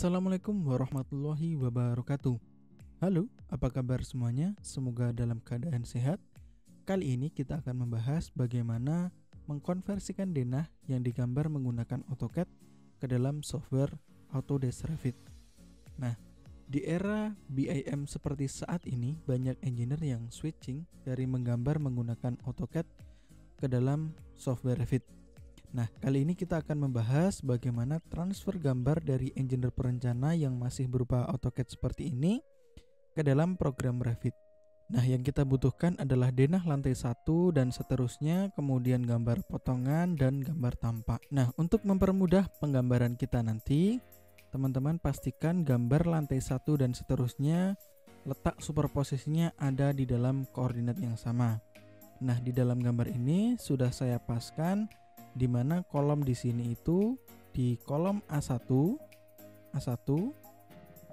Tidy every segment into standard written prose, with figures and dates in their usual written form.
Assalamualaikum warahmatullahi wabarakatuh. Halo, apa kabar semuanya? Semoga dalam keadaan sehat. Kali ini kita akan membahas bagaimana mengkonversikan denah yang digambar menggunakan AutoCAD ke dalam software Autodesk Revit. Nah, di era BIM seperti saat ini, banyak engineer yang switching dari menggambar menggunakan AutoCAD ke dalam software Revit. Nah, kali ini kita akan membahas bagaimana transfer gambar dari engineer perencana yang masih berupa AutoCAD seperti ini ke dalam program Revit. Nah, yang kita butuhkan adalah denah lantai 1 dan seterusnya, kemudian gambar potongan dan gambar tampak. Nah, untuk mempermudah penggambaran kita nanti, teman-teman pastikan gambar lantai 1 dan seterusnya letak superposisinya ada di dalam koordinat yang sama. Nah, di dalam gambar ini sudah saya paskan di mana kolom di sini itu di kolom A1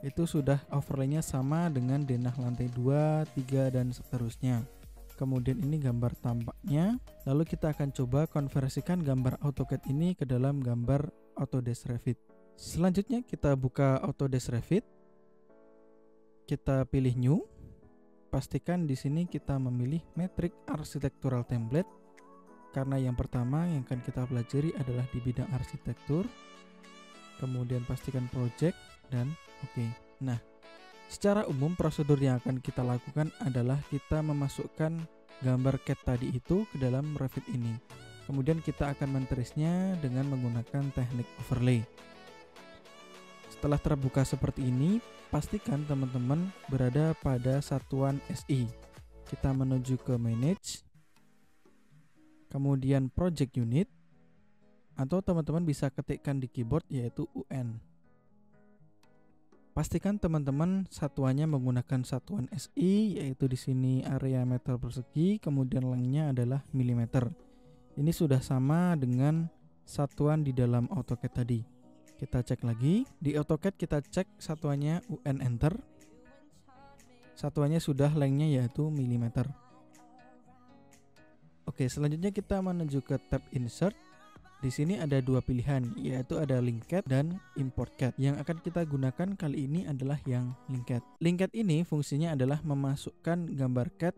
itu sudah overlaynya sama dengan denah lantai 2, 3 dan seterusnya. Kemudian ini gambar tampaknya. Lalu kita akan coba konversikan gambar AutoCAD ini ke dalam gambar Autodesk Revit. Selanjutnya kita buka Autodesk Revit. Kita pilih New. Pastikan di sini kita memilih Matrix Architectural Template. Karena yang pertama yang akan kita pelajari adalah di bidang arsitektur. Kemudian pastikan project dan oke. Nah, secara umum prosedur yang akan kita lakukan adalah kita memasukkan gambar CAD tadi itu ke dalam Revit ini. Kemudian kita akan mentrace-nya dengan menggunakan teknik overlay. Setelah terbuka seperti ini, pastikan teman-teman berada pada satuan SI. Kita menuju ke Manage, kemudian Project Unit, atau teman-teman bisa ketikkan di keyboard yaitu UN. Pastikan teman-teman satuannya menggunakan satuan SI, yaitu di sini area meter persegi, kemudian lengthnya adalah milimeter. Ini sudah sama dengan satuan di dalam AutoCAD tadi. Kita cek lagi, di AutoCAD kita cek satuannya UN Enter. Satuannya sudah lengthnya yaitu milimeter. Oke, selanjutnya kita menuju ke tab Insert. Di sini ada dua pilihan, yaitu ada Link CAD dan Import CAD. Yang akan kita gunakan kali ini adalah yang Link CAD. Link CAD ini fungsinya adalah memasukkan gambar CAD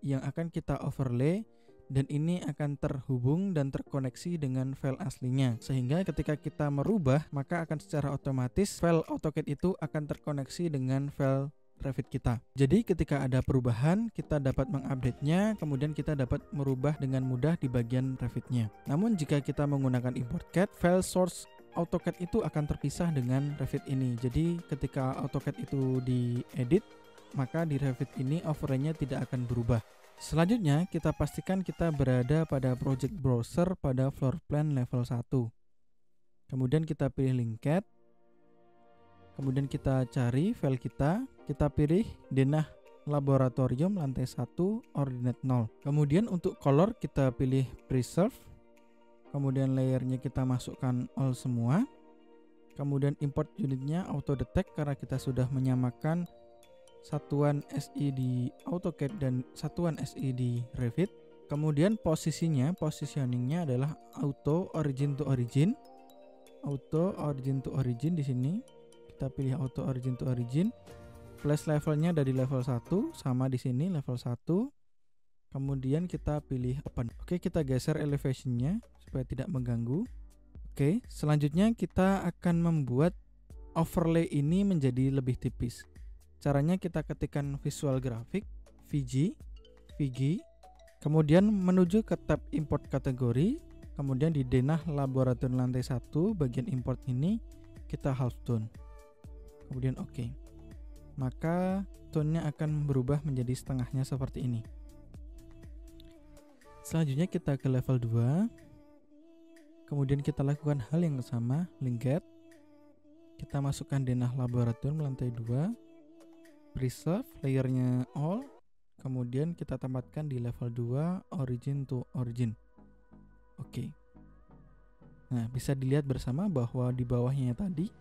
yang akan kita overlay, dan ini akan terhubung dan terkoneksi dengan file aslinya. Sehingga ketika kita merubah, maka akan secara otomatis file AutoCAD itu akan terkoneksi dengan file Revit kita. Jadi ketika ada perubahan, kita dapat mengupdate-nya, kemudian kita dapat merubah dengan mudah di bagian Revit-nya. Namun jika kita menggunakan Import CAD, file source AutoCAD itu akan terpisah dengan Revit ini. Jadi ketika AutoCAD itu diedit, maka di Revit ini overlay-nya tidak akan berubah. Selanjutnya kita pastikan kita berada pada project browser pada floor plan level 1. Kemudian kita pilih Link CAD. Kemudian kita cari file kita pilih denah laboratorium lantai 1 ordinate 0. Kemudian untuk color kita pilih preserve. Kemudian layernya kita masukkan all semua. Kemudian import unitnya auto detect karena kita sudah menyamakan satuan SI di AutoCAD dan satuan SI di Revit. Kemudian positioningnya adalah auto origin to origin. Auto origin to origin di sini. Kita pilih auto origin to origin. Place levelnya dari level 1 sama di sini level 1. Kemudian kita pilih open. Oke, kita geser elevationnya supaya tidak mengganggu. Oke, selanjutnya kita akan membuat overlay ini menjadi lebih tipis. Caranya kita ketikkan Visual Graphic, VG, kemudian menuju ke tab Import kategori, kemudian di denah laboratorium lantai 1 bagian import ini kita half tone. Kemudian oke. Maka tone-nya akan berubah menjadi setengahnya seperti ini. Selanjutnya kita ke level 2. Kemudian kita lakukan hal yang sama, Link CAD. Kita masukkan denah laboratorium lantai 2. Preserve layernya all. Kemudian kita tempatkan di level 2 origin to origin. Oke. Nah, bisa dilihat bersama bahwa di bawahnya tadi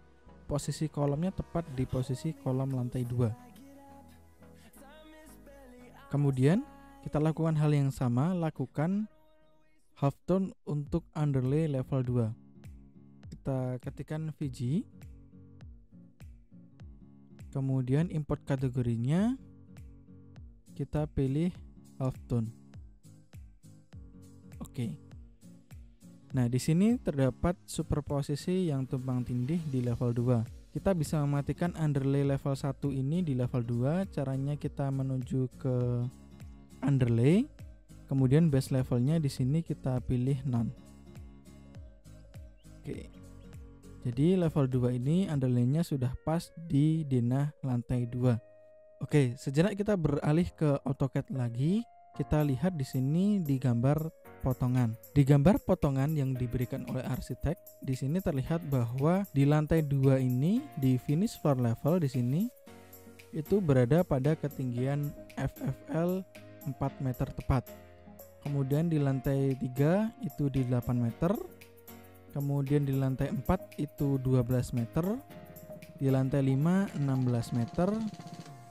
posisi kolomnya tepat di posisi kolom lantai 2. Kemudian kita lakukan hal yang sama, lakukan halftone untuk underlay level 2. Kita ketikkan VG, Kemudian import kategorinya kita pilih halftone. Oke. Nah, di sini terdapat superposisi yang tumpang tindih di level 2. Kita bisa mematikan underlay level 1 ini di level 2. Caranya kita menuju ke underlay. Kemudian base levelnya di sini kita pilih none. Oke. Jadi level 2 ini underlaynya sudah pas di denah lantai 2. Oke, sejenak kita beralih ke AutoCAD lagi. Kita lihat di sini di gambar potongan. Di gambar potongan yang diberikan oleh arsitek, di sini terlihat bahwa di lantai 2 ini di finish floor level di sini itu berada pada ketinggian FFL 4 meter tepat. Kemudian di lantai 3 itu di 8 meter. Kemudian di lantai 4 itu 12 meter. Di lantai 5 16 meter.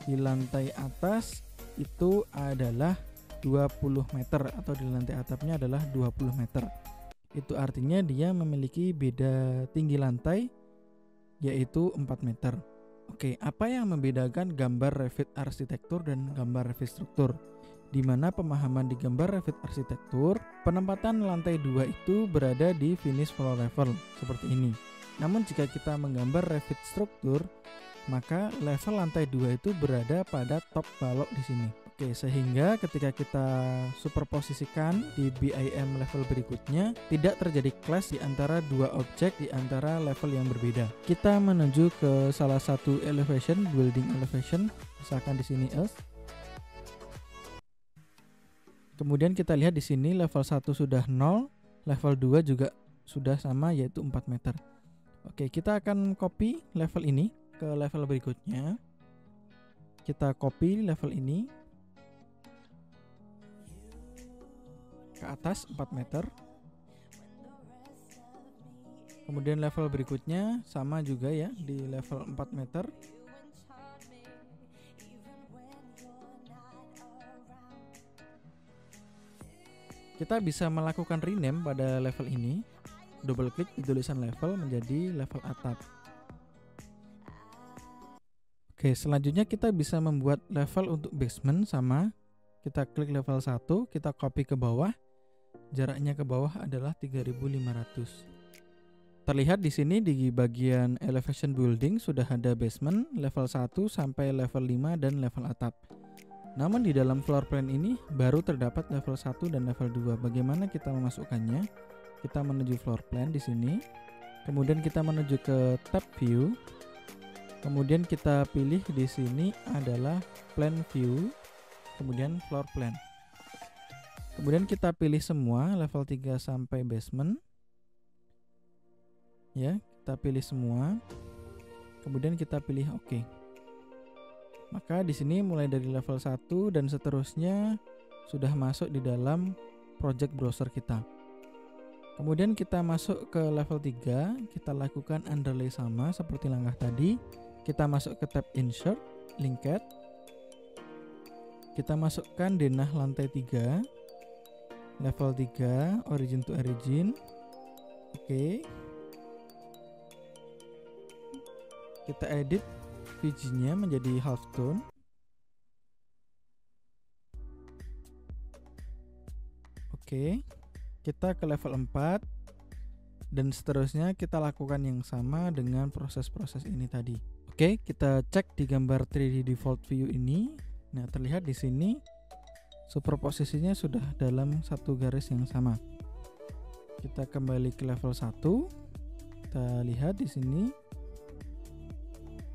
Di lantai atas itu adalah 20 meter atau di lantai atapnya adalah 20 meter. Itu artinya dia memiliki beda tinggi lantai yaitu 4 meter. Oke, apa yang membedakan gambar Revit arsitektur dan gambar Revit struktur? Di mana pemahaman di gambar Revit arsitektur, penempatan lantai 2 itu berada di finish floor level seperti ini. Namun jika kita menggambar Revit struktur, maka level lantai 2 itu berada pada top balok di sini. Oke, sehingga ketika kita superposisikan di BIM level berikutnya, tidak terjadi clash di antara dua objek di antara level yang berbeda. Kita menuju ke salah satu elevation, building elevation, misalkan di sini else. Kemudian kita lihat di sini level 1 sudah 0, level 2 juga sudah sama yaitu 4 meter. Oke, kita akan copy level ini ke level berikutnya. Kita copy level ini ke atas 4 meter. Kemudian level berikutnya sama juga ya di level 4 meter. Kita bisa melakukan rename pada level ini. Double klik di tulisan level menjadi level atap. Oke, selanjutnya kita bisa membuat level untuk basement sama. Kita klik level 1, kita copy ke bawah. Jaraknya ke bawah adalah 3500. Terlihat di sini di bagian elevation building sudah ada basement level 1 sampai level 5 dan level atap. Namun di dalam floor plan ini baru terdapat level 1 dan level 2. Bagaimana kita memasukkannya? Kita menuju floor plan di sini. Kemudian kita menuju ke tab view. Kemudian kita pilih di sini adalah plan view. Kemudian floor plan. Kemudian kita pilih semua level 3 sampai basement. Ya, kita pilih semua. Kemudian kita pilih OK. Maka di sini mulai dari level 1 dan seterusnya sudah masuk di dalam project browser kita. Kemudian kita masuk ke level 3, kita lakukan underlay sama seperti langkah tadi. Kita masuk ke tab insert, linked. Kita masukkan denah lantai 3, level 3, origin to origin. Oke. Kita edit VG-nya menjadi halftone. Oke. Kita ke level 4 dan seterusnya kita lakukan yang sama dengan proses-proses ini tadi. Oke, kita cek di gambar 3D default view ini. Nah, terlihat di sini superposisinya sudah dalam satu garis yang sama. Kita kembali ke level 1. Kita lihat di sini.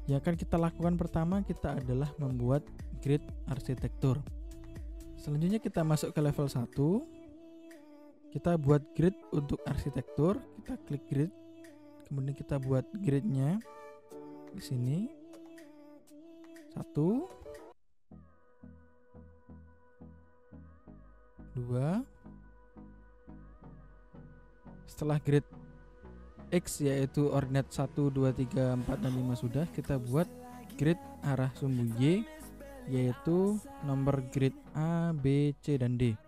Yang akan kita lakukan pertama kita adalah membuat grid arsitektur. Selanjutnya kita masuk ke level 1. Kita buat grid untuk arsitektur, kita klik grid, kemudian kita buat gridnya di sini 1, 2. Setelah grid X yaitu ordinate 1, 2, 3, 4, dan 5 sudah, kita buat grid arah sumbu Y yaitu nomor grid A, B, C, dan D.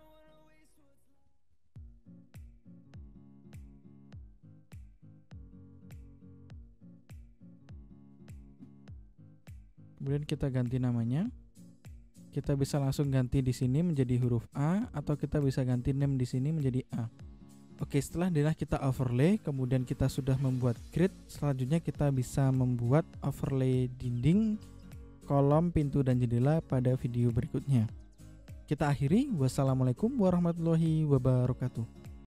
Kemudian kita ganti namanya. Kita bisa langsung ganti di sini menjadi huruf A, atau kita bisa ganti name di sini menjadi A. Oke, setelah kita overlay, kemudian kita sudah membuat grid, selanjutnya kita bisa membuat overlay dinding, kolom, pintu, dan jendela pada video berikutnya. Kita akhiri. Wassalamualaikum warahmatullahi wabarakatuh.